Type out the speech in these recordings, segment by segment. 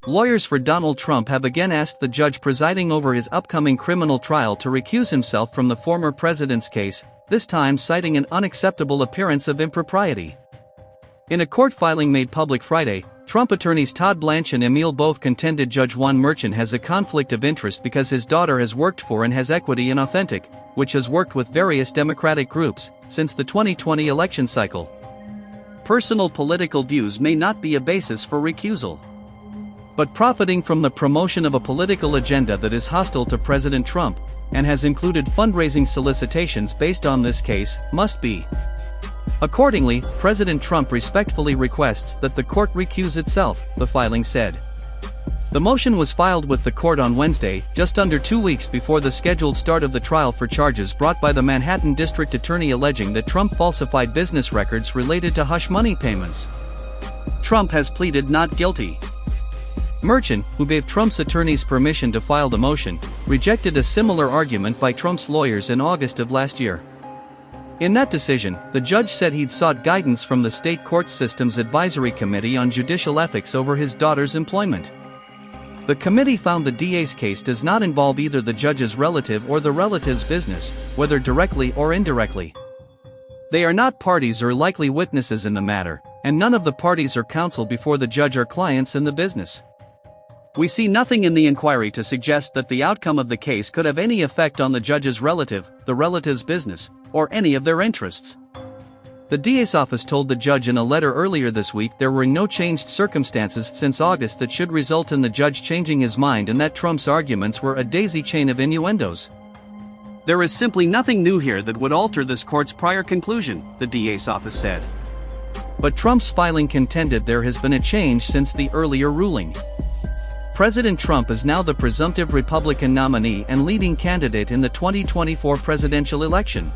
lawyers for Donald Trump have again asked the judge presiding over his upcoming criminal trial to recuse himself from the former president's case, this time citing an unacceptable appearance of impropriety. In a court filing made public Friday, Trump attorneys Todd Blanche and Emil both contended Judge Juan Merchan has a conflict of interest because his daughter has worked for and has equity in Authentic, which has worked with various Democratic groups since the 2020 election cycle. Personal political views may not be a basis for recusal. But profiting from the promotion of a political agenda that is hostile to President Trump, and has included fundraising solicitations based on this case, must be. Accordingly, President Trump respectfully requests that the court recuse itself, the filing said. The motion was filed with the court on Wednesday, just under 2 weeks before the scheduled start of the trial for charges brought by the Manhattan District Attorney alleging that Trump falsified business records related to hush money payments. Trump has pleaded not guilty. Merchan, who gave Trump's attorneys permission to file the motion, rejected a similar argument by Trump's lawyers in August of last year. In that decision, the judge said he'd sought guidance from the state court system's advisory committee on judicial ethics over his daughter's employment. The committee found the DA's case does not involve either the judge's relative or the relative's business, whether directly or indirectly. They are not parties or likely witnesses in the matter, and none of the parties or counsel before the judge are clients in the business. We see nothing in the inquiry to suggest that the outcome of the case could have any effect on the judge's relative, the relative's business, or any of their interests. The DA's office told the judge in a letter earlier this week there were no changed circumstances since August that should result in the judge changing his mind and that Trump's arguments were a daisy chain of innuendos. There is simply nothing new here that would alter this court's prior conclusion, the DA's office said. But Trump's filing contended there has been a change since the earlier ruling. President Trump is now the presumptive Republican nominee and leading candidate in the 2024 presidential election.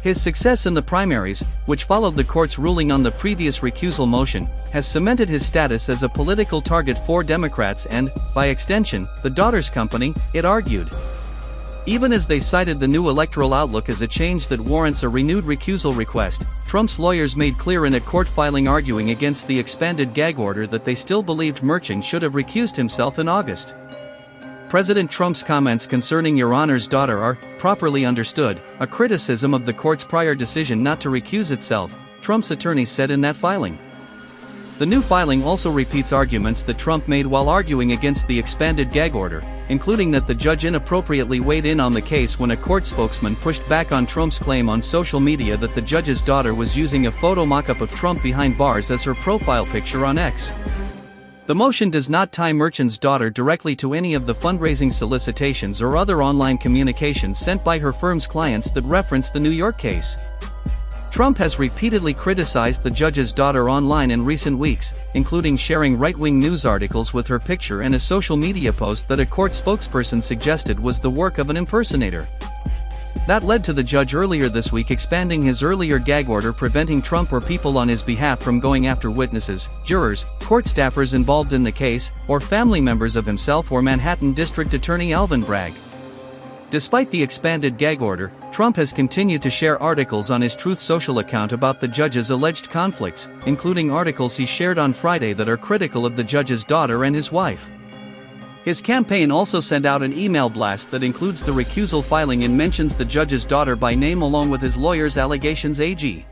His success in the primaries, which followed the court's ruling on the previous recusal motion, has cemented his status as a political target for Democrats and, by extension, the daughter's company, it argued. Even as they cited the new electoral outlook as a change that warrants a renewed recusal request, Trump's lawyers made clear in a court filing arguing against the expanded gag order that they still believed Merchan should have recused himself in August. President Trump's comments concerning Your Honor's daughter are, properly understood, a criticism of the court's prior decision not to recuse itself, Trump's attorneys said in that filing. The new filing also repeats arguments that Trump made while arguing against the expanded gag order, including that the judge inappropriately weighed in on the case when a court spokesman pushed back on Trump's claim on social media that the judge's daughter was using a photo mock-up of Trump behind bars as her profile picture on X. The motion does not tie Merchan's daughter directly to any of the fundraising solicitations or other online communications sent by her firm's clients that reference the New York case. Trump has repeatedly criticized the judge's daughter online in recent weeks, including sharing right-wing news articles with her picture and a social media post that a court spokesperson suggested was the work of an impersonator. That led to the judge earlier this week expanding his earlier gag order preventing Trump or people on his behalf from going after witnesses, jurors, court staffers involved in the case, or family members of himself or Manhattan District Attorney Alvin Bragg. Despite the expanded gag order, Trump has continued to share articles on his Truth Social account about the judge's alleged conflicts, including articles he shared on Friday that are critical of the judge's daughter and his wife. His campaign also sent out an email blast that includes the recusal filing and mentions the judge's daughter by name along with his lawyer's allegations AG.